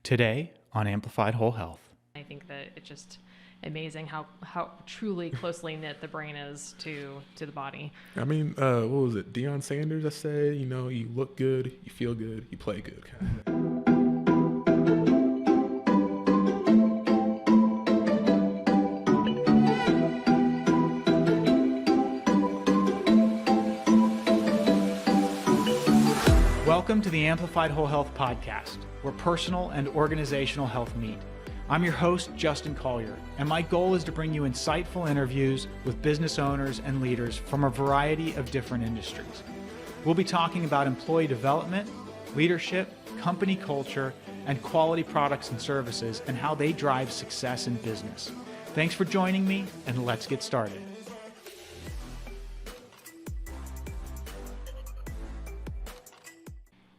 today on Amplified Whole Health. I think that it's just amazing how truly closely knit the brain is to the body. I mean, what was it? Deion Sanders, I said, you look good, you feel good, you play good. Kind of. Welcome to the Amplified Whole Health podcast, where personal and organizational health meet. I'm your host, Justin Collier, and my goal is to bring you insightful interviews with business owners and leaders from a variety of different industries. We'll be talking about employee development, leadership, company culture, and quality products and services, and how they drive success in business. Thanks for joining me, and let's get started.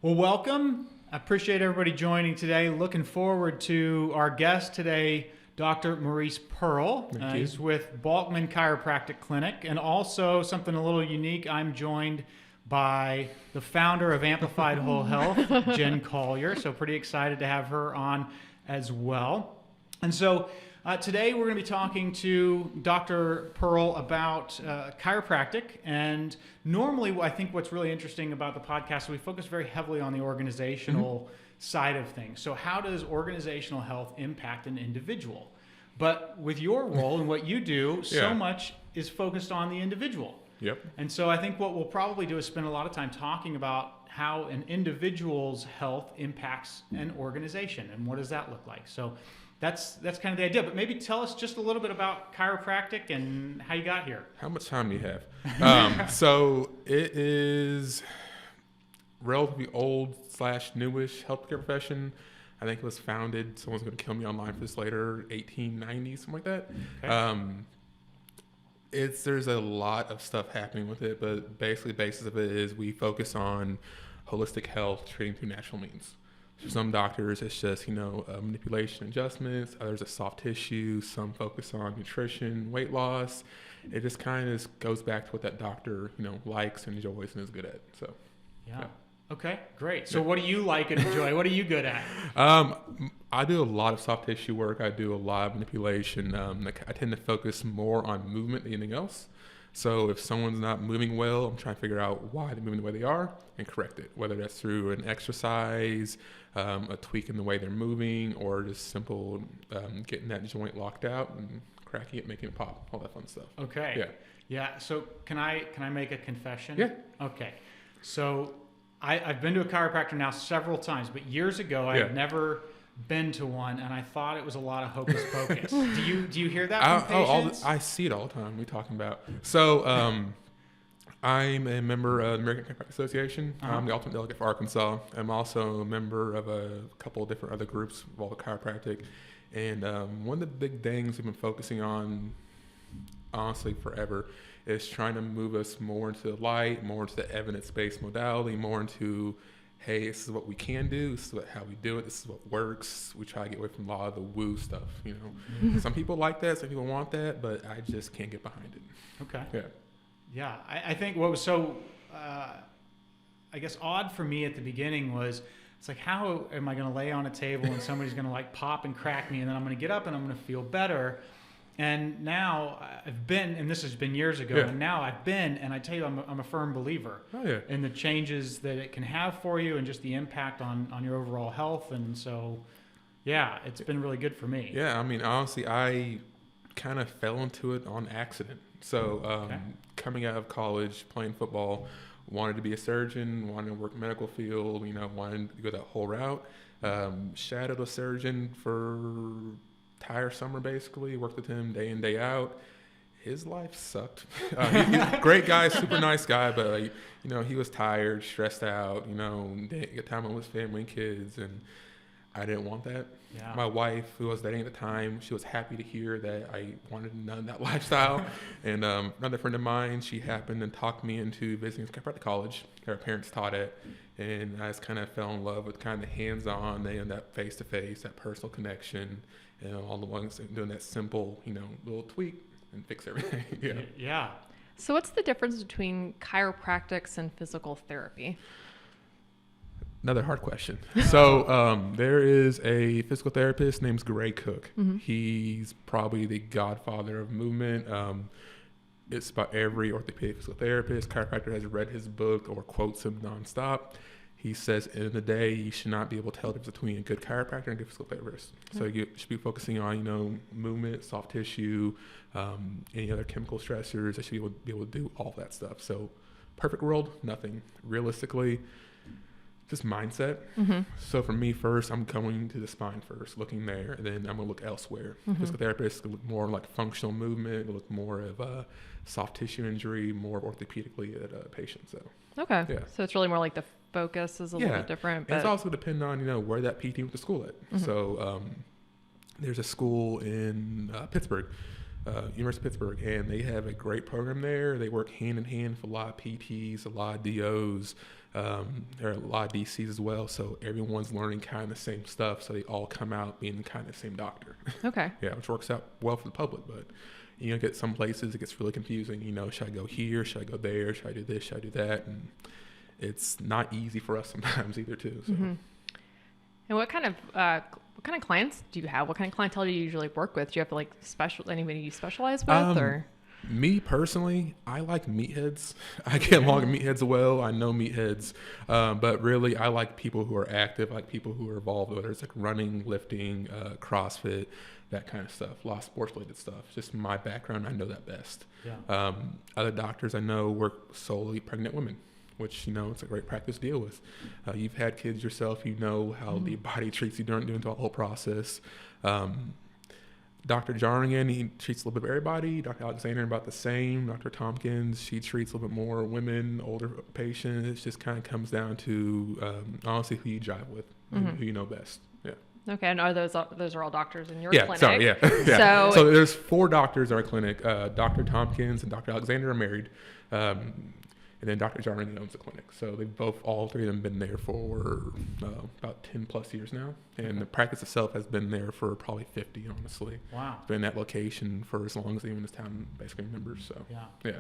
Well, welcome. I appreciate everybody joining today. Looking forward to our guest today, Dr. Maurice Pearl. He's with Balkman Chiropractic Clinic, and also something a little unique. I'm joined by the founder of Amplified Whole Health, Jen Collier. So pretty excited to have her on as well. And so today we're going to be talking to Dr. Pearl about chiropractic. And normally I think what's really interesting about the podcast, we focus very heavily on the organizational side of things. So how does organizational health impact an individual? But with your role and what you do, so much is focused on the individual. Yep. And so I think what we'll probably do is spend a lot of time talking about how an individual's health impacts an organization and what does that look like. So that's kind of the idea. But maybe tell us just a little bit about chiropractic and how you got here. How much time do you have? So it is relatively old / newish healthcare profession. I think it was founded, someone's going to kill me online for this later, 1890, something like that. Okay. There's a lot of stuff happening with it, but basically the basis of it is we focus on holistic health, treating through natural means. For some doctors, it's just, manipulation adjustments. Others, it's soft tissue. Some focus on nutrition, weight loss. It just kind of goes back to what that doctor, likes and enjoys and is good at. So, yeah. Okay, great. So what do you like and enjoy? What are you good at? I do a lot of soft tissue work. I do a lot of manipulation. I tend to focus more on movement than anything else. So if someone's not moving well, I'm trying to figure out why they're moving the way they are and correct it, whether that's through an exercise, a tweak in the way they're moving, or just simple getting that joint locked out and cracking it, making it pop, all that fun stuff. Okay. Yeah. Yeah. So can I make a confession? Yeah. Okay. So I've been to a chiropractor now several times, but years ago I had never been to one, and I thought it was a lot of hocus pocus. Do you hear that from patients? I see it all the time. What are you talking about? So I'm a member of the American Chiropractic Association. I'm the ultimate delegate for Arkansas. I'm also a member of a couple of different other groups involved with chiropractic. And one of the big things we've been focusing on, honestly, forever, is trying to move us more into the light, more into the evidence-based modality, more into, hey, this is what we can do, this is how we do it, this is what works. We try to get away from a lot of the woo stuff, Some people like that, some people want that, but I just can't get behind it. Okay. Yeah. Yeah, I think what was so, I guess, odd for me at the beginning was, it's like, how am I going to lay on a table and somebody's going to like pop and crack me, and then I'm going to get up and I'm going to feel better. And now I've been, and this has been years ago, and now I've been, and I tell you, I'm a firm believer in the changes that it can have for you and just the impact on your overall health. And so, yeah, it's been really good for me. Yeah, I mean, honestly, I kind of fell into it on accident. So coming out of college, playing football, wanted to be a surgeon, wanted to work in the medical field, wanted to go that whole route. Shadowed a surgeon for entire summer, basically. Worked with him day in, day out. His life sucked. He's a great guy, super nice guy, but he was tired, stressed out, didn't get time with his family and kids, and I didn't want that. Yeah. My wife, who I was dating at the time, she was happy to hear that I wanted none of that lifestyle. And another friend of mine, she happened and talked me into visiting chiropractic college. Her parents taught it, and I just kind of fell in love with kind of the hands-on and that face-to-face, that personal connection, and all the ones doing that simple, little tweak and fix everything. Yeah. So what's the difference between chiropractics and physical therapy? Another hard question. So there is a physical therapist named Gray Cook. Mm-hmm. He's probably the godfather of movement. It's about every orthopedic physical therapist, chiropractor has read his book or quotes him nonstop. He says, at the end of the day, you should not be able to tell the difference between a good chiropractor and a good physical therapist. Mm-hmm. So you should be focusing on, movement, soft tissue, any other chemical stressors. They should be able to do all that stuff. So perfect world, nothing. Realistically, just mindset. Mm-hmm. So for me, first, I'm going to the spine first, looking there, and then I'm going to look elsewhere. Mm-hmm. Physical therapists look more like functional movement, look more of soft tissue injury, more orthopedically at a patient. So okay, yeah. So it's really more like the focus is a little bit different. But it's also depend on where that PT went to school at. Mm-hmm. So there's a school in Pittsburgh. University of Pittsburgh, and they have a great program there. They work hand in hand with a lot of PTs, a lot of DOs. There are a lot of DCs as well, so everyone's learning kind of the same stuff, so they all come out being kind of the same doctor. Okay. Yeah, which works out well for the public, but get some places it gets really confusing. Should I go here? Should I go there? Should I do this? Should I do that? And it's not easy for us sometimes either too. So. Mm-hmm. And what kind of clients do you have? What kind of clientele do you usually work with? Do you have anybody you specialize with, or? Me personally, I like meatheads. I get along with meatheads well. I know meatheads, but really, I like people who are active. I like people who are involved, whether it's like running, lifting, CrossFit, that kind of stuff. A lot of sports-related stuff. Just my background, I know that best. Yeah. Other doctors I know work solely pregnant women, which it's a great practice to deal with. You've had kids yourself. You know how the body treats you during the whole process. Dr. Jarnigan, he treats a little bit of everybody. Dr. Alexander, about the same. Dr. Tompkins, she treats a little bit more women, older patients. It just kind of comes down to honestly who you jive with, who you know best. Yeah. Okay, and are those are all doctors in your clinic? Sorry, yeah. So, so there's 4 doctors in our clinic. Dr. Tompkins and Dr. Alexander are married. And then Dr. Jarnigan owns the clinic. So all 3 of them been there for about 10 plus years now. And the practice itself has been there for probably 50, honestly. Wow. It's been in that location for as long as anyone in this town basically remembers. So, yeah.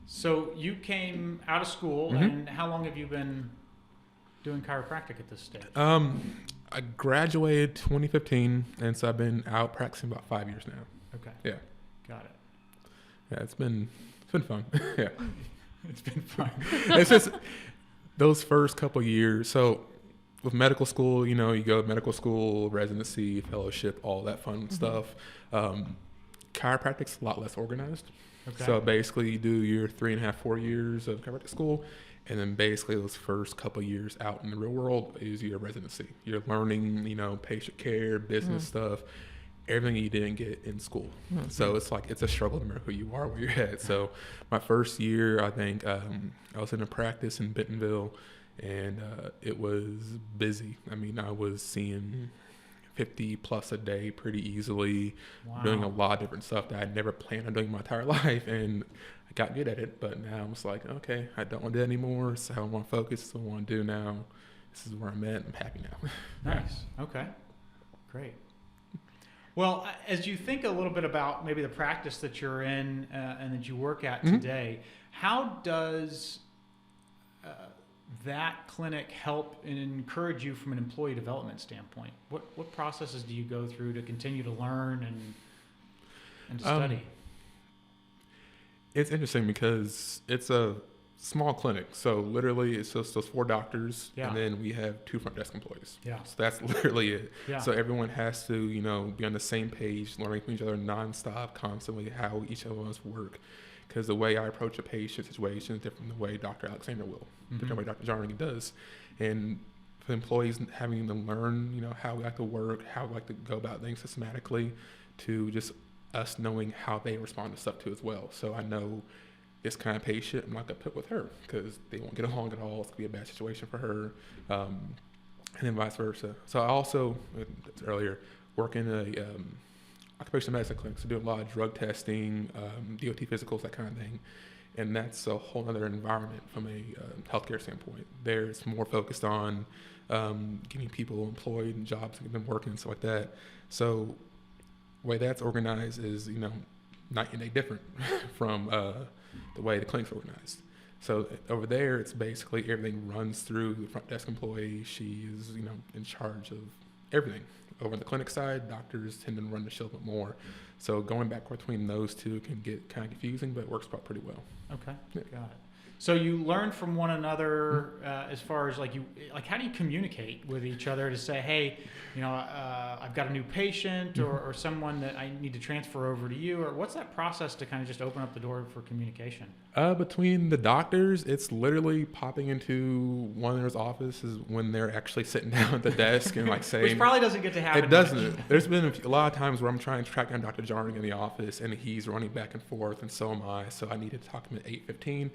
So you came out of school, and how long have you been doing chiropractic at this stage? I graduated 2015, and so I've been out practicing about 5 years now. Okay. Yeah. Got it. Yeah, it's been fun. Yeah. It's been fun. It's just those first couple of years. So with medical school, you go to medical school, residency, fellowship, all that fun stuff. Chiropractic's a lot less organized. Okay. So basically you do your 3.5, 4 years of chiropractic school. And then basically those first couple of years out in the real world is your residency. You're learning, patient care, business stuff, everything you didn't get in school. So it's a struggle to remember who you are, where you're at. So my first year, I think I was in a practice in Bentonville, and it was busy. I mean, I was seeing 50 plus a day pretty easily, doing a lot of different stuff that I never planned on doing my entire life, and I got good at it. But now I'm just like, okay, I don't want to do that anymore. So I want to focus. This is what I want to do now. This is where I'm at. I'm happy now. Nice. Okay. Great. Well, as you think a little bit about maybe the practice that you're in and that you work at today, how does that clinic help and encourage you from an employee development standpoint? What processes do you go through to continue to learn and to study? It's interesting because it's a small clinic. So literally it's just those 4 doctors, and then we have 2 front desk employees. Yeah. So that's literally it. Yeah. So everyone has to, be on the same page, learning from each other nonstop, constantly how each of us work. Because the way I approach a patient situation is different than the way Dr. Alexander will, different than the way Dr. Jarnigan does. And for the employees having to learn, how we like to work, how we like to go about things systematically, to just us knowing how they respond to stuff too as well. So I know this kind of patient I'm not going to put with her because they won't get along at all. It's going to be a bad situation for her. And then vice versa. So I also, earlier, work in a occupational medicine clinic, so doing a lot of drug testing, DOT physicals, that kind of thing. And that's a whole other environment from a healthcare standpoint. There it's more focused on getting people employed and jobs and them working and stuff like that. So the way that's organized is, night and day different from the way the clinic's organized. So over there, it's basically everything runs through the front desk employee. She is, in charge of everything. Over on the clinic side, doctors tend to run the show a bit more. So going back between those two can get kind of confusing, but it works out pretty well. Okay, got it. So you learn from one another as far as how do you communicate with each other to say, hey, I've got a new patient or someone that I need to transfer over to you, or what's that process to kind of just open up the door for communication? Between the doctors, it's literally popping into one of their offices when they're actually sitting down at the desk and saying. Which probably doesn't get to happen. It doesn't. There's been a lot of times where I'm trying to track down Dr. Jarring in the office and he's running back and forth, and so am I. So I need to talk to him at 8:15.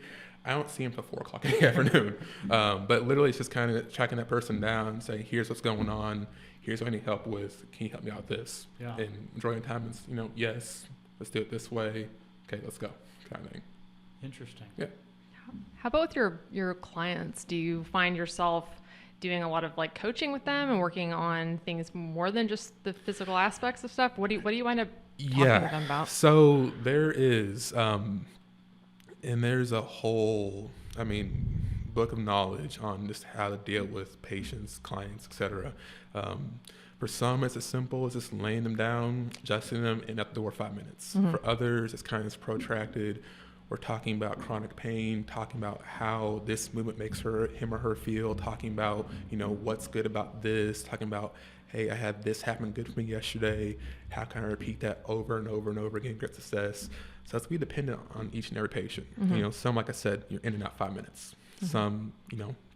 I don't see him till 4 o'clock in the afternoon. But literally it's just kind of tracking that person down and saying, here's what's going on. Here's what I need help with. Can you help me out with this? Yeah. And majority of the time it's, yes, let's do it this way. Okay, let's go, kind of thing. Interesting. Yeah. How about with your clients? Do you find yourself doing a lot of coaching with them and working on things more than just the physical aspects of stuff? What do you wind up talking to them about? So there is, and there's a whole, book of knowledge on just how to deal with patients, clients, etc. For some, it's as simple as just laying them down, adjusting them, and up the door 5 minutes. Mm-hmm. For others, it's kind of protracted. We're talking about chronic pain, talking about how this movement makes him or her feel, talking about, what's good about this, talking about, hey, I had this happen good for me yesterday. How can I repeat that over and over and over again, get success? So it's be dependent on each and every patient. Mm-hmm. Some, like I said, you're in and out 5 minutes. Mm-hmm. Some,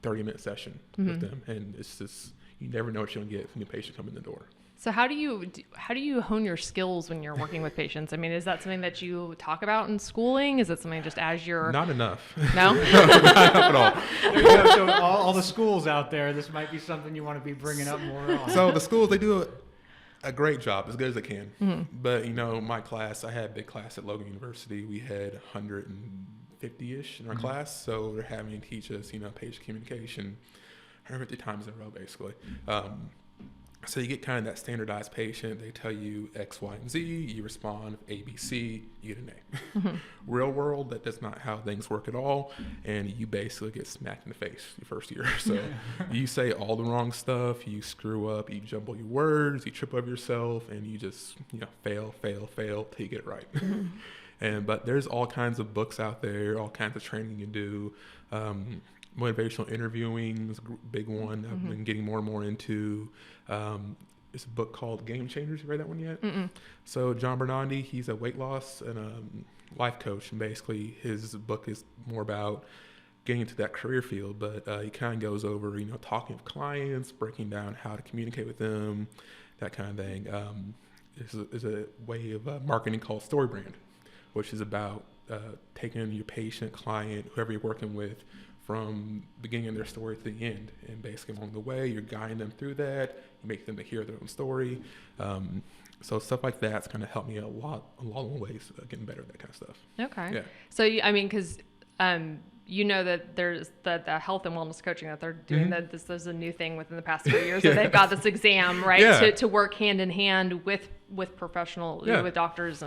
30-minute session with them. And it's just, you never know what you're going to get from a new patient coming in the door. So how do you hone your skills when you're working with patients? Is that something that you talk about in schooling? Is it something just as you're... Not enough. No? Not enough at all. There you go. So all the schools out there, this might be something you want to be bringing up more on. So the schools, they do a great job, as good as they can. Mm-hmm. But, my class, I had a big class at Logan University. We had 150-ish in our mm-hmm. class. So they're having to teach us, patient communication 150 times in a row, basically. So you get kind of that standardized patient. They tell you X, Y, and Z. You respond A, B, C. You get an A. Mm-hmm. Real world, that's not how things work at all. And you basically get smacked in the face your first year. So you say all the wrong stuff. You screw up. You jumble your words. You trip over yourself. And you just, fail till you get it right. Mm-hmm. But there's all kinds of books out there, all kinds of training you do. Motivational interviewing is a big one I've been getting more and more into. It's a book called Game Changers. You read that one yet? Mm-mm. So John Bernandi, he's a weight loss and a life coach, and basically his book is more about getting into that career field, but he kind of goes over, talking with clients, breaking down how to communicate with them, that kind of thing. There's a way of marketing called Story Brand, which is about taking your patient, client, whoever you're working with, from beginning of their story to the end, and basically along the way you're guiding them through that, you make them to hear their own story. So stuff like that's going to help me a lot of ways getting better at that kind of stuff. Okay. Yeah. So because that there's the health and wellness coaching that they're doing, mm-hmm. that this is a new thing within the past 3 years, that they've got this exam, right, to work hand in hand with professional, with doctors.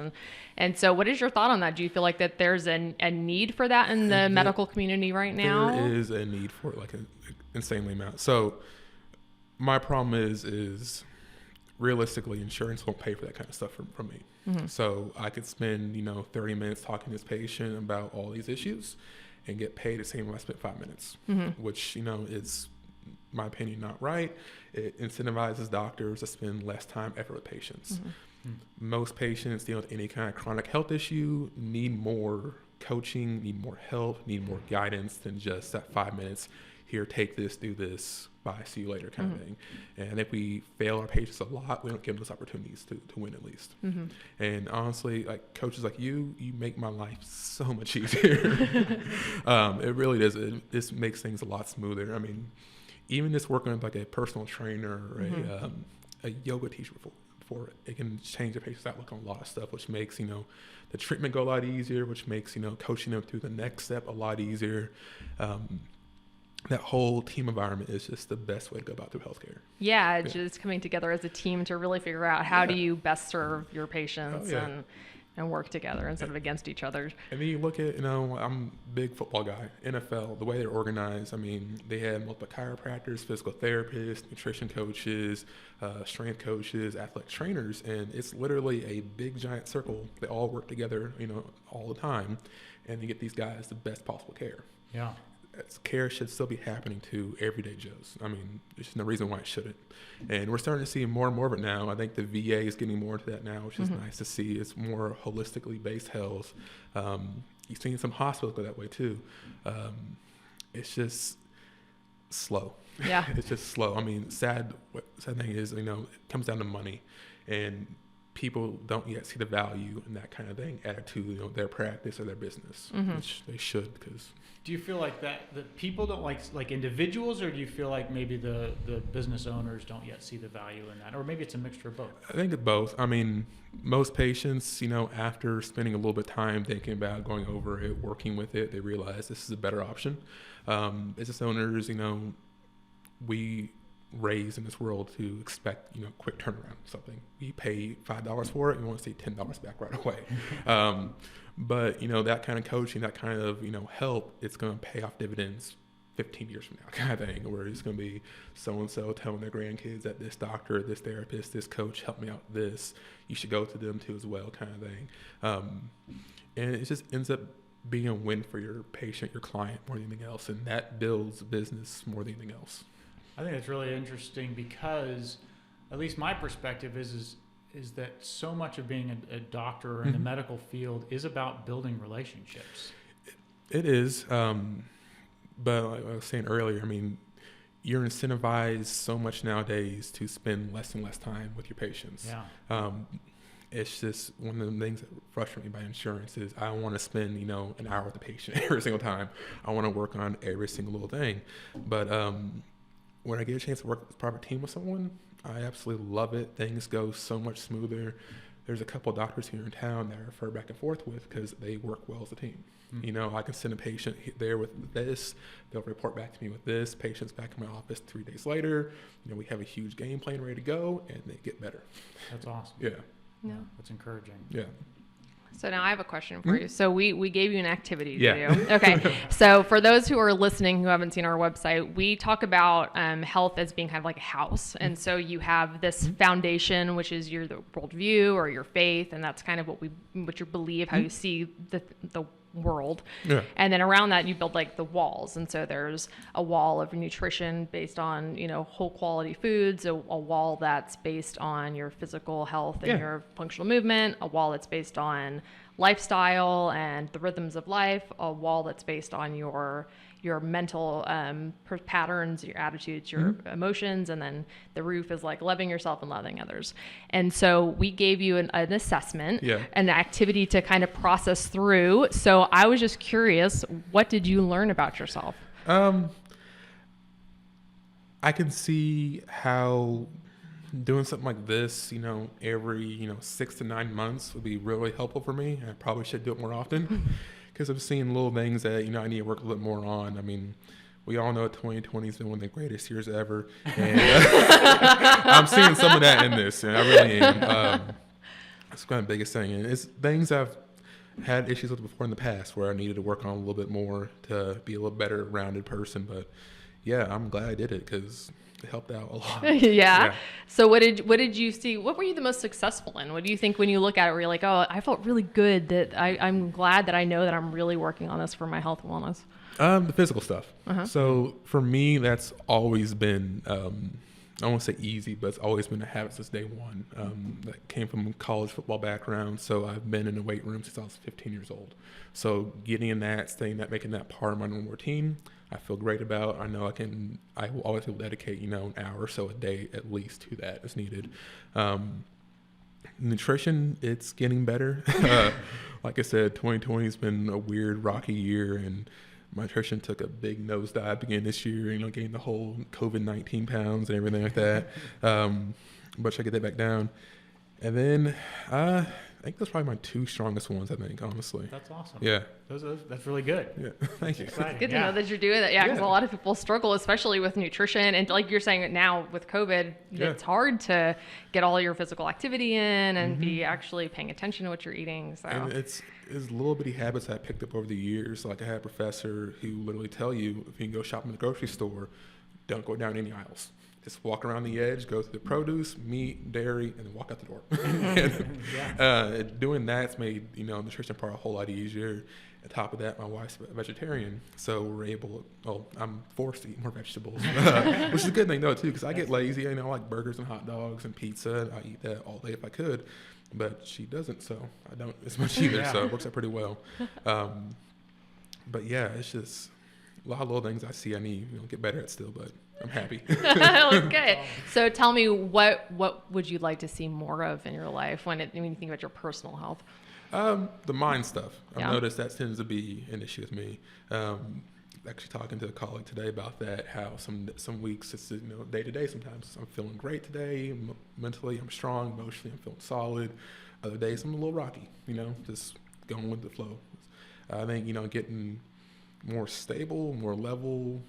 And so what is your thought on that? Do you feel like that there's a need for that in the medical community right now? There is a need for it, an insanely amount. So my problem is realistically, insurance won't pay for that kind of stuff from me. Mm-hmm. So I could spend, 30 minutes talking to this patient about all these issues and get paid the same as I spent 5 minutes, mm-hmm. which, is, in my opinion, not right. It incentivizes doctors to spend less time, effort with patients. Mm-hmm. Most patients dealing with any kind of chronic health issue need more coaching, need more help, need more guidance than just that 5 minutes. Here, take this, do this, bye, see you later kind mm-hmm. of thing. And if we fail our patients a lot, we don't give them those opportunities to win at least. Mm-hmm. And honestly, coaches like you make my life so much easier. It really does. This makes things a lot smoother. Even just working with a personal trainer or mm-hmm. A yoga teacher for it can change the patient's outlook on a lot of stuff, which makes, the treatment go a lot easier, which makes, coaching them through the next step a lot easier. That whole team environment is just the best way to go about through healthcare. Yeah, just coming together as a team to really figure out how do you best serve your patients. Oh, yeah. And and work together instead of against each other. And then you look at, I'm a big football guy, NFL, the way they're organized. I mean, they have multiple chiropractors, physical therapists, nutrition coaches, strength coaches, athletic trainers, and it's literally a big giant circle. They all work together, all the time, and you get these guys the best possible care. Yeah. Care should still be happening to everyday Joes. I mean, there's no reason why it shouldn't. And we're starting to see more and more of it now. I think the VA is getting more into that now, which is nice to see. It's more holistically based health. You've seen some hospitals go that way too. It's just slow. Yeah. It's just slow. I mean, sad thing is, it comes down to money, and people don't yet see the value in that kind of thing added to their practice or their business, which they should. Because do you feel like that the people don't like individuals, or do you feel like maybe the business owners don't yet see the value in that, or maybe it's a mixture of both? I think it's both. I mean, most patients, after spending a little bit of time thinking about going over it, working with it, they realize this is a better option. Business owners, we raised in this world to expect quick turnaround. Something we pay $5 for it, we want to see $10 back right away. But that kind of coaching, that kind of help, it's going to pay off dividends 15 years from now, kind of thing, where it's going to be so and so telling their grandkids that this doctor, this therapist, this coach helped me out with this, you should go to them too as well, kind of thing. And it just ends up being a win for your patient, your client, more than anything else, and that builds business more than anything else. I think it's really interesting because, at least my perspective is that so much of being a doctor or in the medical field is about building relationships. It is, but like I was saying earlier, I mean, you're incentivized so much nowadays to spend less and less time with your patients. Yeah. It's just one of the things that frustrate me by insurance is I want to spend, an hour with the patient every single time. I want to work on every single little thing. But when I get a chance to work with a proper team with someone, I absolutely love it. Things go so much smoother. There's a couple of doctors here in town that I refer back and forth with because they work well as a team. I can send a patient there with this. They'll report back to me with this. Patient's back in my office 3 days later. We have a huge game plan ready to go, and they get better. That's awesome. Yeah. Yeah. That's encouraging. Yeah. So now I have a question for you. So we gave you an activity to Yeah. do. Okay. So for those who are listening who haven't seen our website, we talk about health as being kind of like a house. And so you have this foundation, which is the worldview or your faith, and that's kind of what you believe, how you see the world. Yeah. And then around that you build like the walls. And so there's a wall of nutrition based on, whole quality foods, a wall that's based on your physical health and your functional movement, a wall that's based on lifestyle and the rhythms of life, a wall that's based on your mental patterns, your attitudes, your emotions, and then the roof is like loving yourself and loving others. And so we gave you an assessment, an activity to kind of process through. So I was just curious, what did you learn about yourself? I can see how doing something like this, every 6 to 9 months would be really helpful for me. I probably should do it more often. Because I'm seeing little things that, I need to work a little more on. I mean, we all know 2020 has been one of the greatest years ever. And I'm seeing some of that in this, and I really am. That's kind of the biggest thing. And it's things I've had issues with before in the past where I needed to work on a little bit more to be a little better rounded person. But, yeah, I'm glad I did it because it helped out a lot. Yeah. So what did you see? What were you the most successful in? What do you think when you look at it where you're like, oh, I felt really good that I'm glad that I know that I'm really working on this for my health and wellness? The physical stuff. So for me, that's always been, I won't say easy, but it's always been a habit since day one. That came from a college football background. So I've been in the weight room since I was 15 years old. So getting in that, staying that, making that part of my normal routine, I feel great about. I know I will always be able to dedicate, an hour or so a day at least to that as needed. Nutrition, it's getting better. Like I said, 2020 has been a weird, rocky year, and my nutrition took a big nosedive beginning this year, getting the whole COVID-19 pounds and everything like that. But I get that back down. And then I think those are probably my two strongest ones, I think, honestly. That's awesome. Yeah. That's really good. Yeah. Thank you. It's good to know that you're doing that. Yeah, because a lot of people struggle, especially with nutrition. And like you're saying now with COVID, it's hard to get all your physical activity in and be actually paying attention to what you're eating. So and it's little bitty habits I picked up over the years. Like I had a professor who literally tell you, if you can go shop in the grocery store, don't go down any aisles. Just walk around the edge, go through the produce, meat, dairy, and then walk out the door. Doing that's made, nutrition part a whole lot easier. On top of that, my wife's a vegetarian, so we're able, I'm forced to eat more vegetables, which is a good thing though too, because I get lazy. I like burgers and hot dogs and pizza. I eat that all day if I could, but she doesn't, so I don't as much either, so it works out pretty well. But yeah, it's just a lot of little things I see I need to get better at still, but I'm happy. Okay. So tell me, what would you like to see more of in your life when you think about your personal health? The mind stuff. I've noticed that tends to be an issue with me. Actually talking to a colleague today about that, how some weeks it's day to day. Sometimes I'm feeling great today, mentally I'm strong, emotionally I'm feeling solid. Other days I'm a little rocky, just going with the flow. I think getting more stable, more level,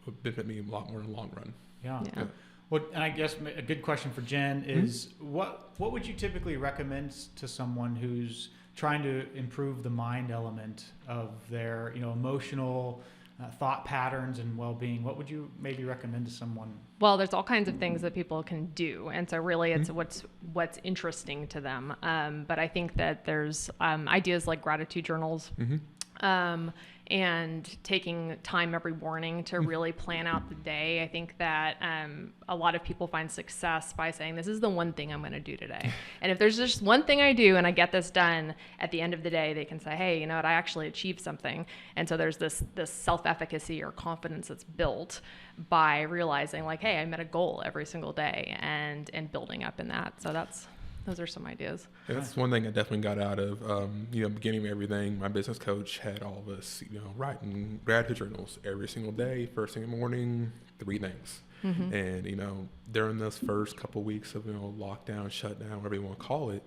would benefit me a lot more in the long run. Yeah. Well, and I guess a good question for Jen is what would you typically recommend to someone who's trying to improve the mind element of their emotional thought patterns and well-being? What would you maybe recommend to someone? Well, there's all kinds of things that people can do, and so really it's what's interesting to them. But I think that there's ideas like gratitude journals. And taking time every morning to really plan out the day. I think that a lot of people find success by saying, this is the one thing I'm going to do today. And if there's just one thing I do and I get this done, at the end of the day, they can say, hey, you know what, I actually achieved something. And so there's this self-efficacy or confidence that's built by realizing like, hey, I met a goal every single day and building up in that. So those are some ideas. Yeah, that's one thing I definitely got out of, beginning of everything. My business coach had all of us, writing gratitude journals every single day, first thing in the morning, 3 things. And, during those first couple of weeks of, lockdown, shutdown, whatever you want to call it,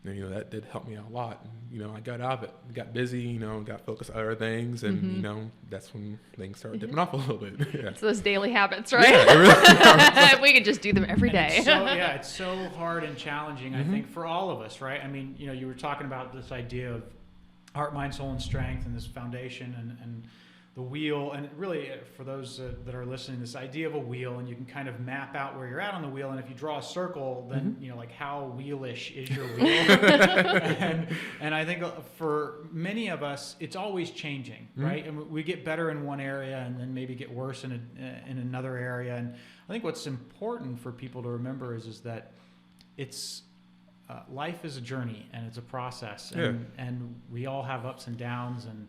that did help me out a lot. And, I got out of it, got busy, got focused on other things. And, that's when things started dipping off a little bit. Yeah. It's those daily habits, right? Yeah, we could just do them every day. It's so hard and challenging, I think, for all of us, right? I mean, you were talking about this idea of heart, mind, soul, and strength and this foundation and the wheel, and really for those that are listening, this idea of a wheel, and you can kind of map out where you're at on the wheel, and if you draw a circle, then like how wheelish is your wheel? and I think for many of us, it's always changing, right? And we get better in one area, and then maybe get worse in another area. And I think what's important for people to remember is that it's life is a journey and it's a process, and we all have ups and downs and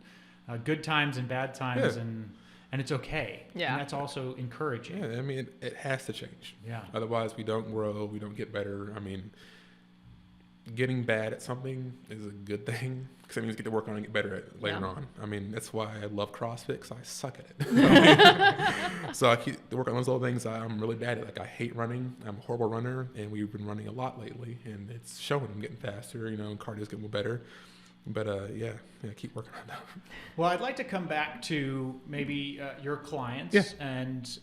good times and bad times, and it's okay. Yeah. And that's also encouraging. Yeah, I mean, it has to change. Yeah. Otherwise, we don't grow, we don't get better. I mean, getting bad at something is a good thing, because that means you get to work on it and get better at it later on. I mean, that's why I love CrossFit, because I suck at it. So I keep working on those little things I'm really bad at. Like, I hate running. I'm a horrible runner, and we've been running a lot lately, and it's showing. I'm getting faster, and cardio's getting better. But keep working on that. Well, I'd like to come back to maybe your clients and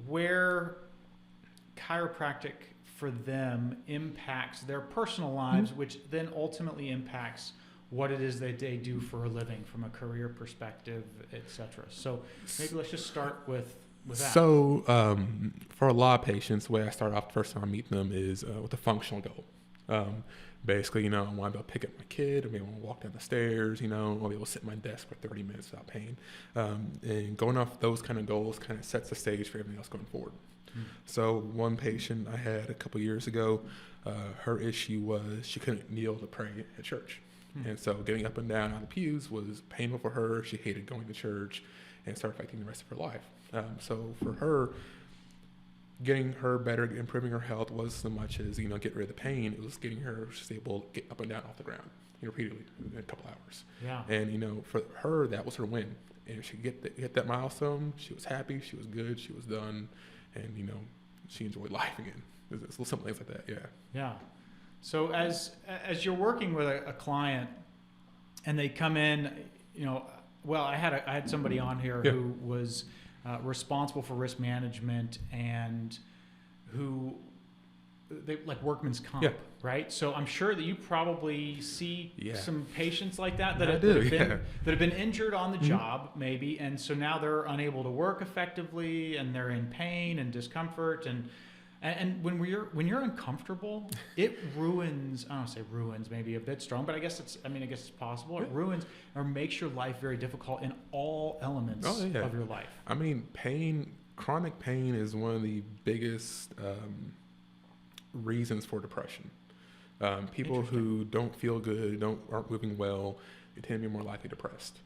where chiropractic for them impacts their personal lives, which then ultimately impacts what it is that they do for a living from a career perspective, etc. So maybe let's just start with that. So for a lot of patients, the way I start off the first time I meet them is with a functional goal. Basically, I want to be able to pick up my kid, I want to walk down the stairs, I want to be able to sit at my desk for 30 minutes without pain. And going off those kind of goals kind of sets the stage for everything else going forward. So one patient I had a couple years ago, her issue was she couldn't kneel to pray at church. And so getting up and down out of the pews was painful for her. She hated going to church, and started affecting the rest of her life. So for her, getting her better, improving her health wasn't so much as, get rid of the pain. It was getting her able to get up and down off the ground, repeatedly in a couple hours. Yeah. And, for her, that was her win. And she hit that milestone. She was happy. She was good. She was done. And, she enjoyed life again. It's little simple things like that. Yeah. Yeah. So as you're working with a client and they come in, well, I had somebody on here who was responsible for risk management and who they like workman's comp, right? So I'm sure that you probably see some patients like that have been injured on the job maybe, and so now they're unable to work effectively and they're in pain and discomfort and when you're uncomfortable, it ruins. I don't say ruins, maybe a bit strong, but I guess it's possible. It ruins or makes your life very difficult in all elements of your life. I mean, chronic pain is one of the biggest reasons for depression. People who don't feel good, aren't moving well, they tend to be more likely depressed.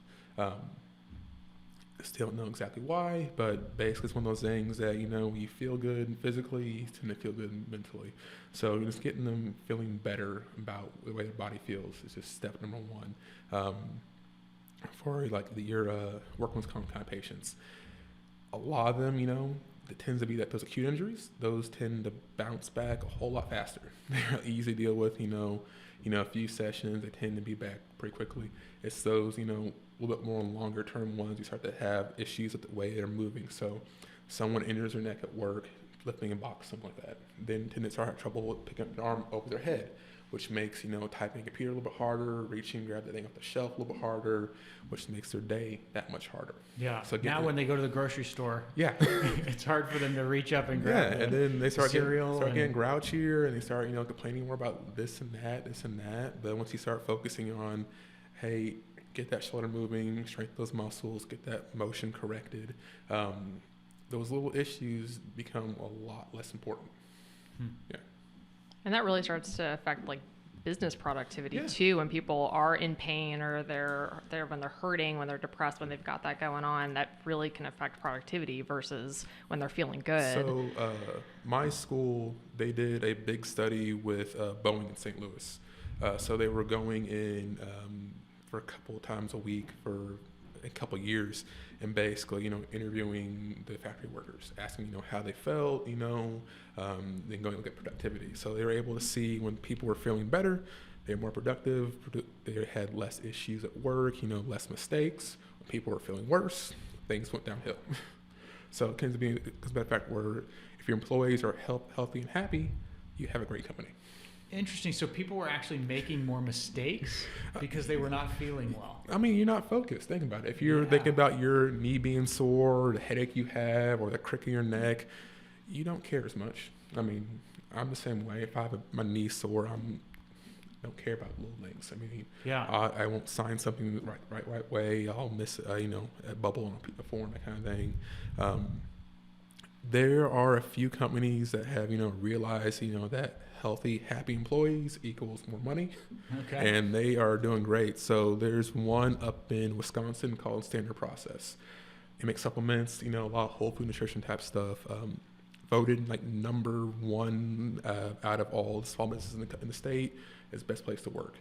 Still don't know exactly why, but basically it's one of those things that, you feel good physically, you tend to feel good mentally. So just getting them feeling better about the way their body feels is just step number one. For like your workman's comp kind of patients, a lot of them, it tends to be that those acute injuries, those tend to bounce back a whole lot faster. They're easy to deal with, a few sessions, they tend to be back pretty quickly. It's those, a little bit more longer term ones, you start to have issues with the way they're moving. So someone injures their neck at work, lifting a box, something like that. Then tend to start having trouble with picking up an arm over their head, which makes, typing a computer a little bit harder, reaching, grab the thing off the shelf a little bit harder, which makes their day that much harder. Yeah. So now when they go to the grocery store, it's hard for them to reach up and grab and then they start getting grouchier and they start, complaining more about this and that. But once you start focusing on, hey, get that shoulder moving, strengthen those muscles, get that motion corrected, those little issues become a lot less important. Yeah. And that really starts to affect like business productivity too, when people are in pain or when they're hurting, when they're depressed, when they've got that going on, that really can affect productivity versus when they're feeling good. So my school, they did a big study with Boeing in St. Louis. So they were going in for a couple of times a week for a couple of years and basically, interviewing the factory workers, asking, how they felt, then going to look at productivity. So they were able to see when people were feeling better, they were more productive, they had less issues at work, less mistakes. When people were feeling worse, things went downhill. So it tends to be, because by the fact where if your employees are healthy and happy, you have a great company. Interesting. So people were actually making more mistakes because they were not feeling well. I mean, you're not focused. Think about it. If you're thinking about your knee being sore, or the headache you have, or the crick in your neck, you don't care as much. I mean, I'm the same way. If I have my knee sore, I don't care about little things. I mean, I won't sign something the right way. I'll miss, a bubble on a form, that kind of thing. There are a few companies that have, realized, that healthy, happy employees equals more money. Okay. And they are doing great. So there's one up in Wisconsin called Standard Process. It makes supplements, a lot of whole food nutrition type stuff. Voted like number one out of all the small businesses in the state as best place to work.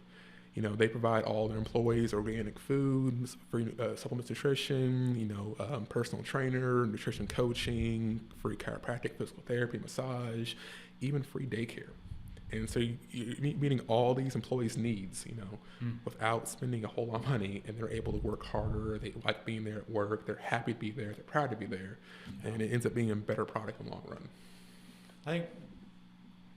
They provide all their employees organic food, free supplements, nutrition, personal trainer, nutrition coaching, free chiropractic, physical therapy, massage, even free daycare. And so you're meeting all these employees' needs, without spending a whole lot of money, and they're able to work harder. They like being there at work. They're happy to be there. They're proud to be there. And it ends up being a better product in the long run. I think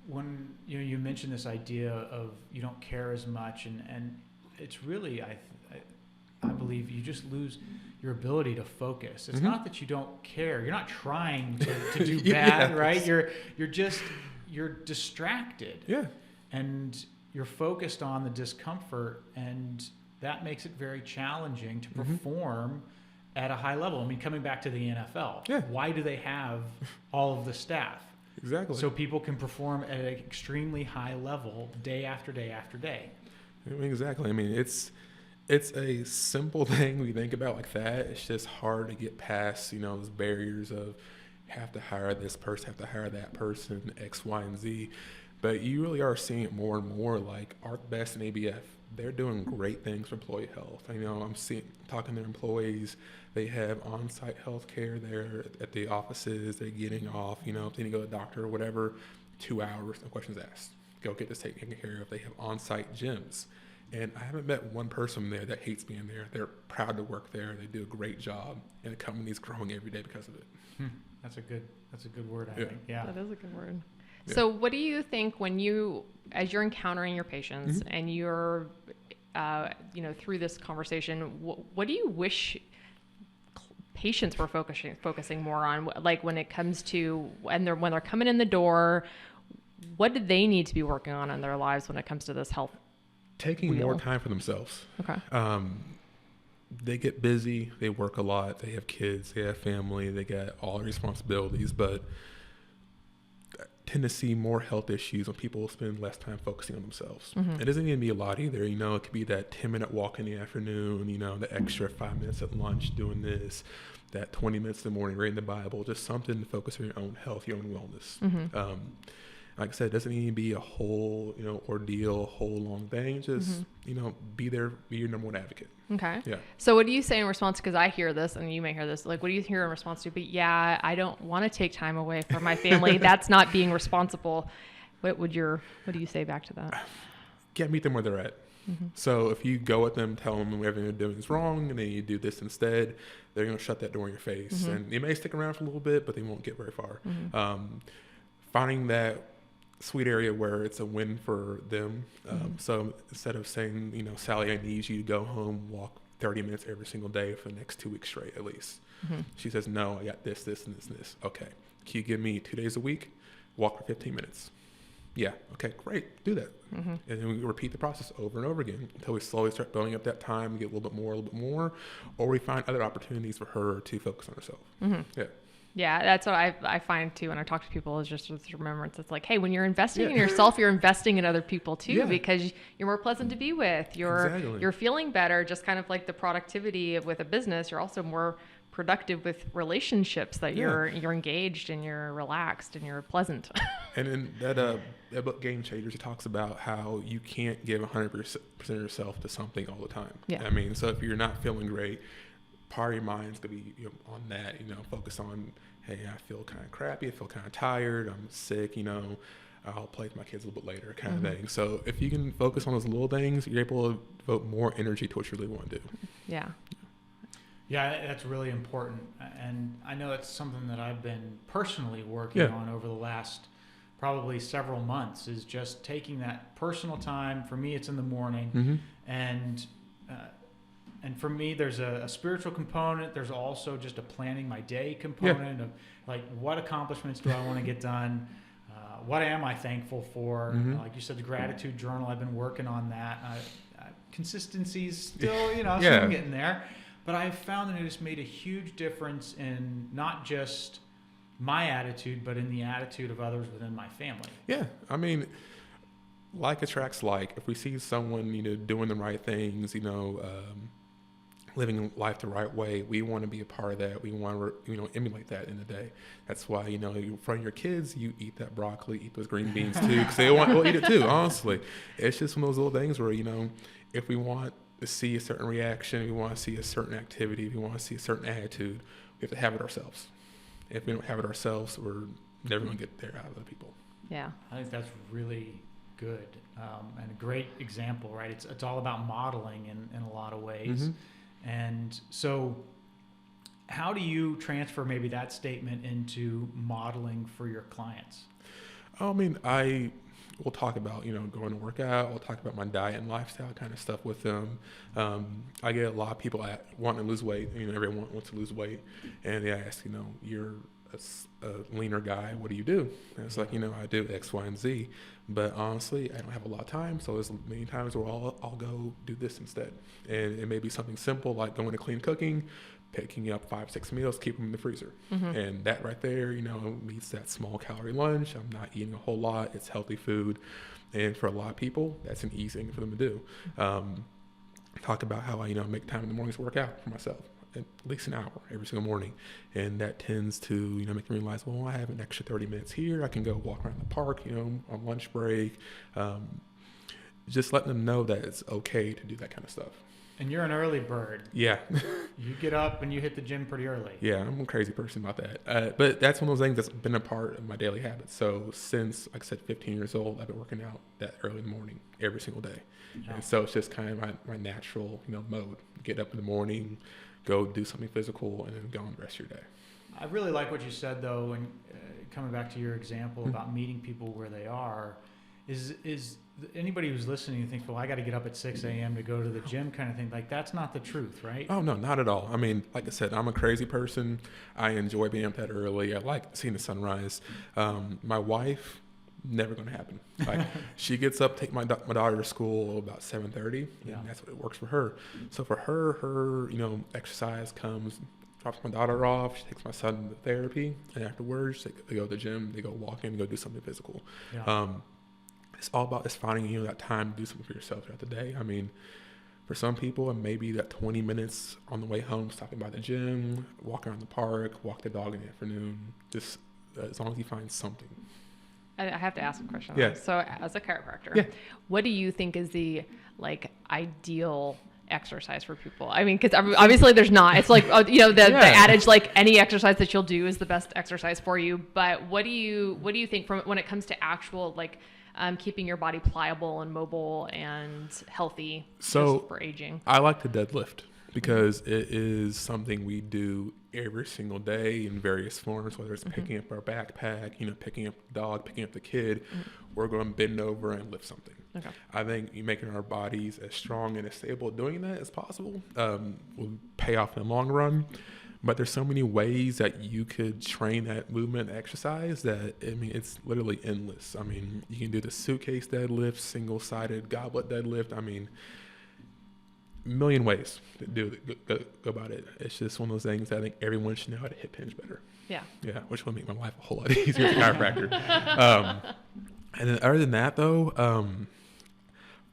when you mentioned this idea of you don't care as much, and it's really, I believe you just lose your ability to focus. It's not that you don't care. You're not trying to do bad, right? You're distracted. Yeah. And you're focused on the discomfort, and that makes it very challenging to perform at a high level. I mean, coming back to the NFL, why do they have all of the staff? Exactly. So people can perform at an extremely high level day after day after day. Exactly. I mean, it's a simple thing we think about like that. It's just hard to get past, those barriers of have to hire this person, have to hire that person, X, Y, and Z. But you really are seeing it more and more. Like ArcBest and ABF, they're doing great things for employee health. I'm talking to their employees. They have on-site health care there at the offices. They're getting off, if they need to go to the doctor or whatever, 2 hours, no questions asked. go get this taken care of. They have on-site gyms. And I haven't met one person there that hates being there. They're proud to work there. They do a great job, and the company's growing every day because of it. That's a good word, I think. Yeah. That is a good word. Yeah. So what do you think as you're encountering your patients and you're, through this conversation, what do you wish patients were focusing more on? Like when it comes to, when they're coming in the door, what do they need to be working on in their lives when it comes to this health? Taking more time for themselves. Okay. They get busy. They work a lot. They have kids. They have family. They got all the responsibilities. But I tend to see more health issues when people spend less time focusing on themselves. It doesn't even be a lot either. You know, it could be that 10-minute walk in the afternoon. You know, the extra 5 minutes at lunch doing this. That 20 minutes in the morning reading the Bible. Just something to focus on your own health, your own wellness. Like I said, it doesn't need to be a whole, ordeal, whole long thing. Just, be there, be your number one advocate. Okay. Yeah. So what do you say in response? Because I hear this and you may hear this. Like, what do you hear in response to, but yeah, I don't want to take time away from my family. That's not being responsible. What do you say back to that? Can't meet them where they're at. So if you go at them, tell them everything they're doing is wrong, and then you do this instead, they're going to shut that door in your face. And they may stick around for a little bit, but they won't get very far. Finding that sweet area where it's a win for them. So instead of saying, Sally, I need you to go home, walk 30 minutes every single day for the next 2 weeks straight, at least. She says, no, I got this, and this, and this. Okay. Can you give me 2 days a week? Walk for 15 minutes. Yeah. Okay, great. Do that. And then we repeat the process over and over again until we slowly start building up that time, get a little bit more, or we find other opportunities for her to focus on herself. Yeah. Yeah, that's what I find too when I talk to people, is just this remembrance. It's like, hey, when you're investing in yourself, you're investing in other people too, because you're more pleasant to be with. You're feeling better. Just kind of like the productivity with a business, you're also more productive with relationships, that you're engaged and you're relaxed and you're pleasant. And in that book, Game Changers, it talks about how you can't give 100% of yourself to something all the time. Yeah. I mean, so if you're not feeling great, part of your mind's gonna be on that, focus on, hey, I feel kind of crappy, I feel kind of tired, I'm sick, I'll play with my kids a little bit later, kind of thing. So if you can focus on those little things, you're able to devote more energy to what you really want to do. Yeah. Yeah, that's really important. And I know it's something that I've been personally working on over the last probably several months, is just taking that personal time. For me, it's in the morning. And for me, there's a spiritual component. There's also just a planning my day component of like, what accomplishments do I want to get done? What am I thankful for? Like you said, the gratitude journal, I've been working on that. Consistency's still, still getting there. But I've found that it has made a huge difference in not just my attitude, but in the attitude of others within my family. Yeah. I mean, like attracts like. If we see someone, doing the right things, living life the right way, we want to be a part of that. We want to, emulate that in the day. That's why, in front of your kids, you eat that broccoli, eat those green beans too, because we'll eat it too, honestly. It's just one of those little things where, if we want to see a certain reaction, we want to see a certain activity, we want to see a certain attitude, we have to have it ourselves. If we don't have it ourselves, we're never going to get there out of other people. Yeah. I think that's really good and a great example, right? It's all about modeling in a lot of ways. And so how do you transfer maybe that statement into modeling for your clients? I mean, we'll talk about, going to work out. We'll talk about my diet and lifestyle kind of stuff with them. I get a lot of people wanting to lose weight. Everyone wants to lose weight. And they ask, you're a leaner guy. What do you do? And it's like, I do X, Y, and Z. But honestly, I don't have a lot of time. So there's many times where I'll go do this instead. And it may be something simple like going to clean cooking, picking up 5-6 meals, keep them in the freezer. And that right there, meets that small calorie lunch. I'm not eating a whole lot. It's healthy food. And for a lot of people, that's an easy thing for them to do. Talk about how I, make time in the mornings to work out for myself. At least an hour every single morning. And that tends to, make me realize, well, I have an extra 30 minutes here. I can go walk around the park, on lunch break. Just letting them know that it's okay to do that kind of stuff. And you're an early bird. Yeah. You get up and you hit the gym pretty early. Yeah, I'm a crazy person about that. But that's one of those things that's been a part of my daily habits. So since, like I said, 15 years old, I've been working out that early in the morning every single day. Yeah. And so it's just kind of my natural, mode. Get up in the morning, go do something physical, and then go on the rest of your day. I really like what you said, though, and coming back to your example about meeting people where they are, is anybody who's listening thinks, well, I got to get up at 6 a.m. to go to the gym kind of thing. Like, that's not the truth, right? Oh, no, not at all. I mean, like I said, I'm a crazy person. I enjoy being up that early. I like seeing the sunrise. My wife, never going to happen. Like, she gets up, take my daughter to school about 7:30, and that's what works for her. So for her, exercise comes, drops my daughter off, she takes my son to therapy, and afterwards they go to the gym, they go walking, go do something physical. Yeah. It's all about just finding that time to do something for yourself throughout the day. I mean, for some people, maybe that 20 minutes on the way home, stopping by the gym, walking around the park, walk the dog in the afternoon, just as long as you find something. I have to ask a question. Yeah. So as a chiropractor, what do you think is the ideal exercise for people? I mean, because obviously there's not. It's like the adage, like, any exercise that you'll do is the best exercise for you. But what do you think from when it comes to actual keeping your body pliable and mobile and healthy for aging? I like to deadlift because it is something we do every single day in various forms, whether it's picking up our backpack, picking up the dog, picking up the kid. We're going to bend over and lift something. Okay. I think making our bodies as strong and as stable doing that as possible will pay off in the long run. But there's so many ways that you could train that movement exercise that, it's literally endless. I mean, you can do the suitcase deadlift, single-sided goblet deadlift. I mean, a million ways to go about it. It's just one of those things that I think everyone should know how to hip hinge better. Yeah. Yeah, which will make my life a whole lot easier as a chiropractor. And then other than that, though,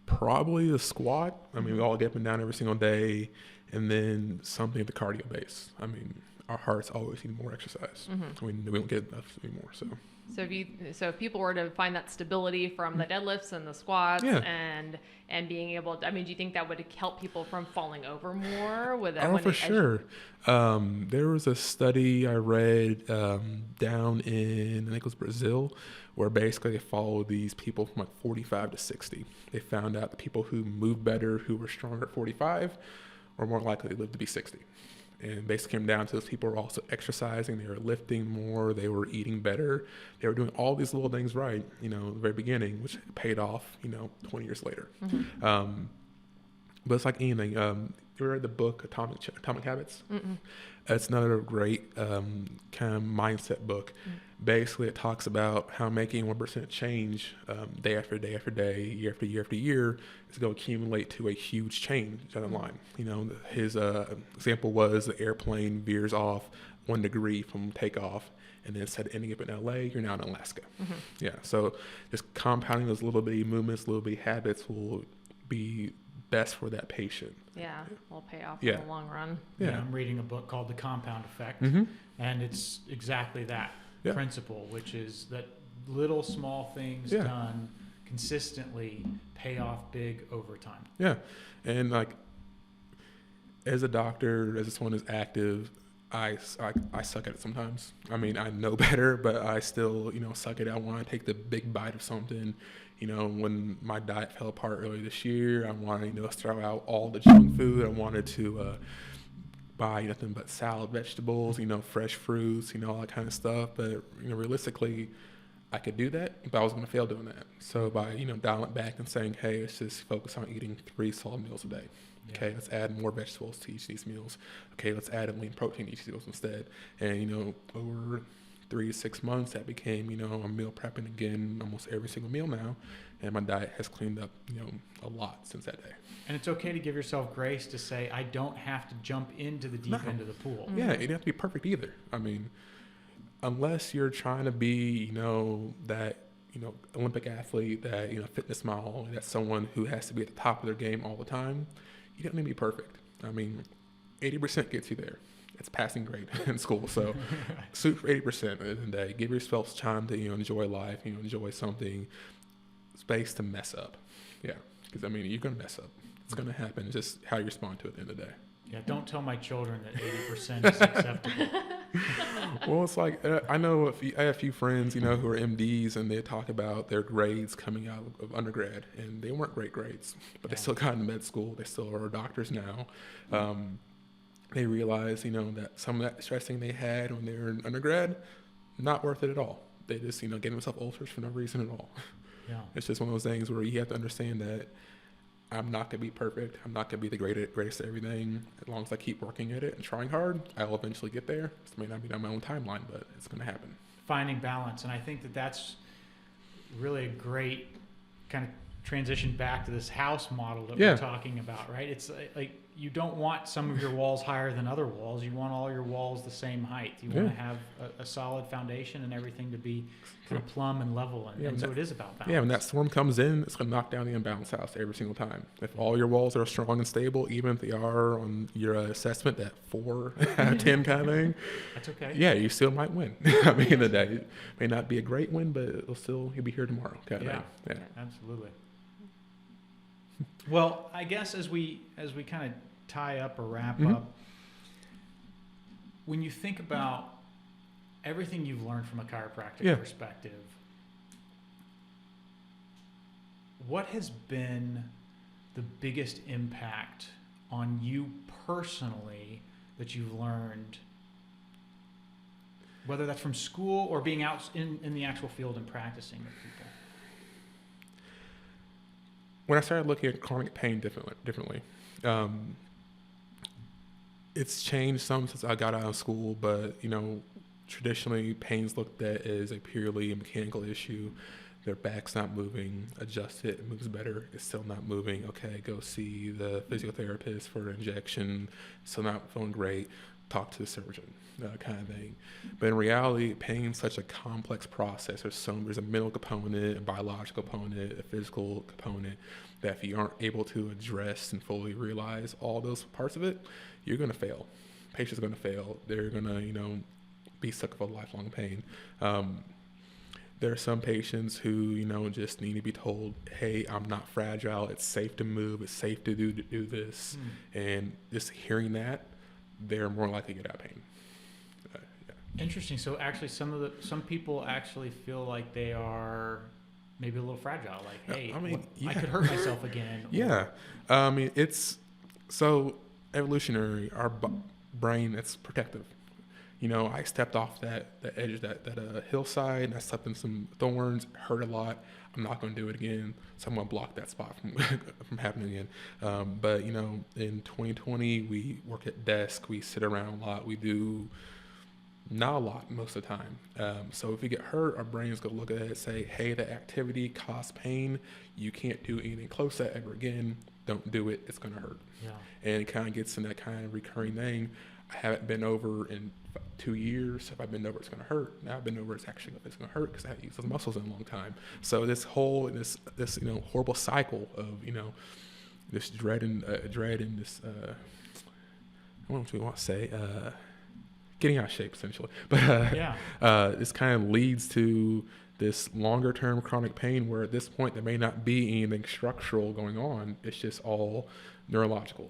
probably the squat. I mean, we all get up and down every single day. And then something at the cardio base. I mean, our hearts always need more exercise. We don't get enough anymore. So if people were to find that stability from the deadlifts and the squats and being able to, do you think that would help people from falling over more with that? For sure. There was a study I read down in, I think it was Brazil, where basically they followed these people from 45 to 60. They found out the people who moved better, who were stronger at 45, were more likely to live to be 60. And basically came down to those people were also exercising, they were lifting more, they were eating better, they were doing all these little things right, at the very beginning, which paid off, 20 years later. But it's like anything. You read the book Atomic Habits? It's another great kind of mindset book. Basically, it talks about how making 1% change day after day after day, year after year after year is going to accumulate to a huge change down the line. His example was the airplane veers off 1 degree from takeoff, and then instead of ending up in LA, you're now in Alaska. Yeah, so just compounding those little bitty movements, little bitty habits will be best for that patient. Yeah, will pay off in the long run. Yeah, I'm reading a book called The Compound Effect, and it's exactly that principle, which is that little small things done consistently pay off big over time. Yeah, and as a doctor, as someone who's active, I suck at it sometimes. I mean, I know better, but I still, suck at it. I want to take the big bite of something. When my diet fell apart earlier this year, I wanted to throw out all the junk food. I wanted to buy nothing but salad, vegetables, fresh fruits, all that kind of stuff. But realistically, I could do that, but I was going to fail doing that. So by dialing it back and saying, hey, let's just focus on eating 3 solid meals a day. Okay, let's add more vegetables to each of these meals. Okay, let's add a lean protein to each of these meals instead. And over 3 to 6 months, that became, I'm meal prepping again almost every single meal now. And my diet has cleaned up, a lot since that day. And it's okay to give yourself grace to say, I don't have to jump into the deep end of the pool. Yeah, it doesn't have to be perfect either. I mean, unless you're trying to be, that, Olympic athlete, that, fitness model, that's someone who has to be at the top of their game all the time, you don't need to be perfect. I mean, 80% gets you there. It's passing grade in school. So shoot for 80% at the end of the day. Give yourself time to, enjoy life, enjoy something, space to mess up. Yeah. Because, you're going to mess up. It's going to happen. It's just how you respond to it at the end of the day. Yeah, don't tell my children that 80% is acceptable. Well, it's like, I know I have a few friends, who are MDs, and they talk about their grades coming out of undergrad, and they weren't great grades, but they still got into med school. They still are doctors now. They realize, that some of that stressing they had when they were in undergrad, not worth it at all. They just, get themselves ulcers for no reason at all. Yeah. It's just one of those things where you have to understand that I'm not going to be perfect. I'm not going to be the greatest at everything. As long as I keep working at it and trying hard, I'll eventually get there. It may not be on my own timeline, but it's going to happen. Finding balance. And I think that that's really a great kind of transition back to this house model that we're talking about, right? It's like you don't want some of your walls higher than other walls. You want all your walls the same height. You want to have a solid foundation and everything to be kind of plumb and level. And so it is about balance. Yeah, when that storm comes in, it's going to knock down the imbalanced house every single time. If all your walls are strong and stable, even if they are on your assessment that 4 out of 10 kind of thing, that's okay. Yeah, you still might win. I mean, the day it may not be a great win, but you'll be here tomorrow. Kind of thing. Yeah, absolutely. Well, I guess as we kind of tie up or wrap up, when you think about everything you've learned from a chiropractic perspective, what has been the biggest impact on you personally that you've learned, whether that's from school or being out in the actual field and practicing with people? When I started looking at chronic pain differently, it's changed some since I got out of school, but, traditionally pain's looked at as a purely mechanical issue. Their back's not moving, adjust it, it moves better, it's still not moving. Okay, go see the physiotherapist for an injection, still not feeling great, talk to the surgeon, kind of thing. But in reality, pain's such a complex process. There's a mental component, a biological component, a physical component, that if you aren't able to address and fully realize all those parts of it, you're going to fail. Patients are going to fail. They're going to, be stuck with a lifelong pain. There are some patients who, just need to be told, hey, I'm not fragile. It's safe to move. It's safe to do this. And just hearing that, they're more likely to get out of pain. Interesting. So actually, some people actually feel like they are maybe a little fragile. Like, hey, I could hurt myself again. Yeah. It's so evolutionary. Our brain, it's protective. I stepped off that edge, that hillside, and I stepped in some thorns, hurt a lot. I'm not going to do it again, so I'm going to block that spot from happening again. But, in 2020, we work at desk, we sit around a lot, we do not a lot most of the time. So if we get hurt, our brain's going to look at it and say, hey, that activity caused pain. You can't do anything close to that ever again. Don't do it. It's going to hurt. Yeah. And it kind of gets in that kind of recurring thing. I haven't been over in 2 years. If I've been over, it's going to hurt. Now I've been over, it's going to hurt because I haven't used those muscles in a long time. So this horrible cycle of this dread and this I don't know what we want to say getting out of shape essentially. But this kind of leads to this longer term chronic pain where at this point there may not be anything structural going on. It's just all neurological.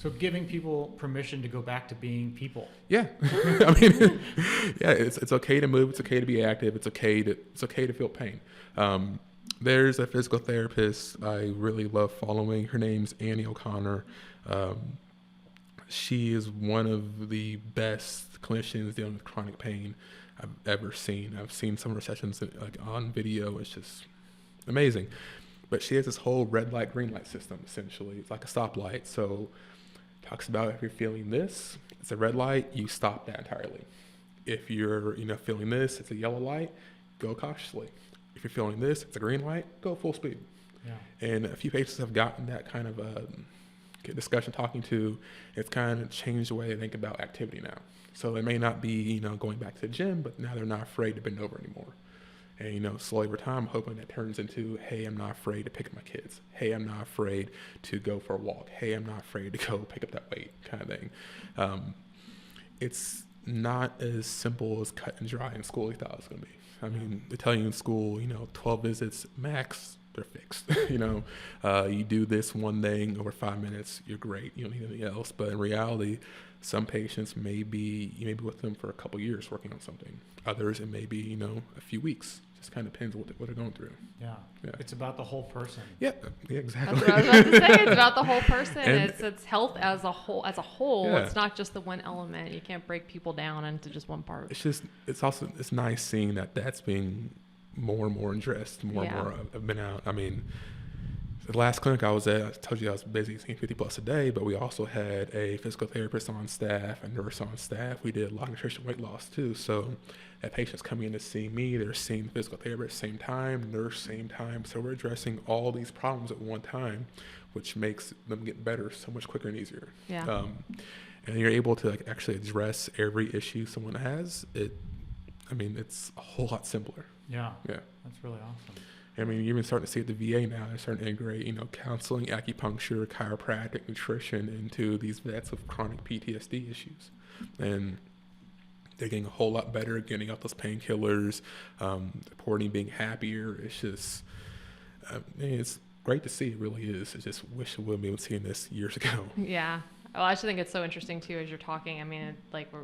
So giving people permission to go back to being people. Yeah. I mean, it's okay to move. It's okay to be active. It's okay to feel pain. There's a physical therapist I really love following. Her name's Annie O'Connor. She is one of the best clinicians dealing with chronic pain I've ever seen. I've seen some of her sessions on video. It's just amazing. But she has this whole red light, green light system, essentially. It's like a stoplight. So talks about if you're feeling this, it's a red light, you stop that entirely. If you're feeling this, it's a yellow light, go cautiously. If you're feeling this, it's a green light, go full speed. Yeah. And a few patients have gotten that kind of discussion talking to, it's kind of changed the way they think about activity now. So it may not be going back to the gym, but now they're not afraid to bend over anymore. And, slowly over time, I'm hoping that turns into, hey, I'm not afraid to pick up my kids. Hey, I'm not afraid to go for a walk. Hey, I'm not afraid to go pick up that weight kind of thing. It's not as simple as cut and dry in school we thought it was going to be. I mean, they tell you in school, 12 visits max, they're fixed. You do this one thing over 5 minutes, you're great. You don't need anything else. But in reality, some patients you may be with them for a couple years working on something. Others, it may be, a few weeks. Just kind of depends what they're going through. Yeah. It's about the whole person. Yeah, exactly. That's what I was about to say. It's about the whole person. It's health as a whole. Yeah. It's not just the one element. You can't break people down into just one part. It's nice seeing that's being more and more addressed, more and more have been out. I mean, the last clinic I was at, I told you I was busy seeing 50 plus a day, but we also had a physical therapist on staff, a nurse on staff. We did a lot of nutrition, weight loss too. So that patients coming in to see me, they're seeing the physical therapist same time, nurse same time. So we're addressing all these problems at one time, which makes them get better so much quicker and easier. Yeah. And you're able to actually address every issue someone has. It's a whole lot simpler. Yeah. Yeah. That's really awesome. I mean, you're even starting to see at the VA now, they're starting to integrate, counseling, acupuncture, chiropractic, nutrition into these vets with chronic PTSD issues. And they're getting a whole lot better, getting off those painkillers, reporting being happier. It's just, it's great to see. It really is. I just wish I would have been seeing this years ago. Yeah. Well, I actually think it's so interesting too as you're talking. I mean,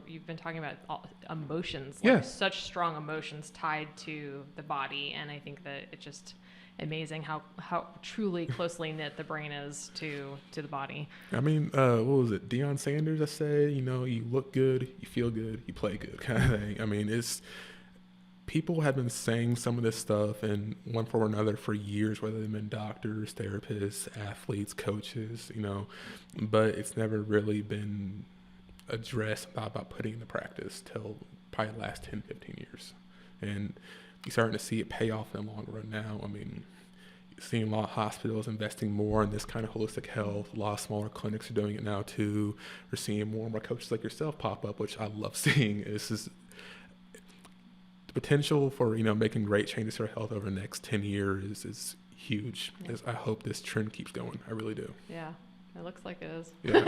you've been talking about emotions, such strong emotions tied to the body, and I think that it's just amazing how truly closely knit the brain is to the body. I mean, what was it? Deion Sanders, I said, you look good, you feel good, you play good, kind of thing. I mean, people have been saying some of this stuff in one form or another for years, whether they've been doctors, therapists, athletes, coaches, but it's never really been addressed about putting into practice till probably the last 10, 15 years. And you're starting to see it pay off in the long run now. I mean, you're seeing a lot of hospitals investing more in this kind of holistic health. A lot of smaller clinics are doing it now too. We're seeing more and more coaches like yourself pop up, which I love seeing. The potential for making great changes to our health over the next 10 years is huge. Yeah. I hope this trend keeps going. I really do. Yeah, it looks like it is. Yeah.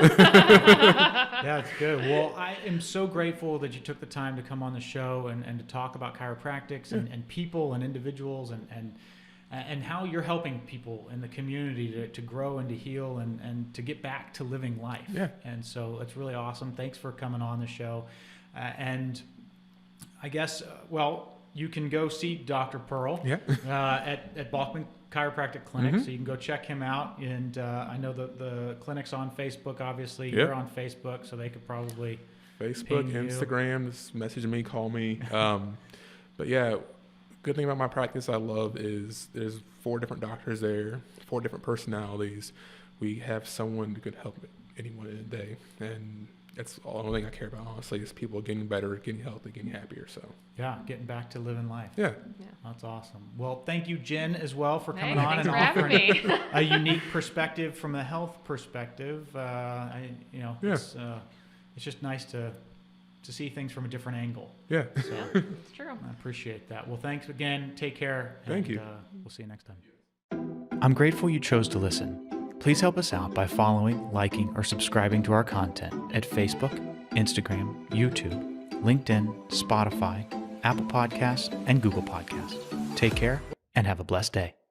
Yeah, it's good. Well, I am so grateful that you took the time to come on the show and to talk about chiropractics and people and individuals and how you're helping people in the community to grow and to heal and to get back to living life. Yeah. And so it's really awesome. Thanks for coming on the show. And I guess, you can go see Dr. Pearl at Balkman Chiropractic Clinic, so you can go check him out. And I know the clinic's on Facebook, obviously. Yep. You're on Facebook, so they could probably Facebook, Instagram, just message me, call me. But yeah, good thing about my practice I love is there's 4 different doctors there, 4 different personalities. We have someone who could help anyone in a day. And that's the only thing I care about, honestly, is people getting better, getting healthy, getting happier. So yeah, getting back to living life. Yeah. That's awesome. Well, thank you, Jen, as well, for coming Hey, on and thanks for offering having me. a unique perspective from the health perspective. It's just nice to see things from a different angle. Yeah. So It's true. I appreciate that. Well, thanks again. Take care. Thank you. We'll see you next time. I'm grateful you chose to listen. Please help us out by following, liking, or subscribing to our content at Facebook, Instagram, YouTube, LinkedIn, Spotify, Apple Podcasts, and Google Podcasts. Take care and have a blessed day.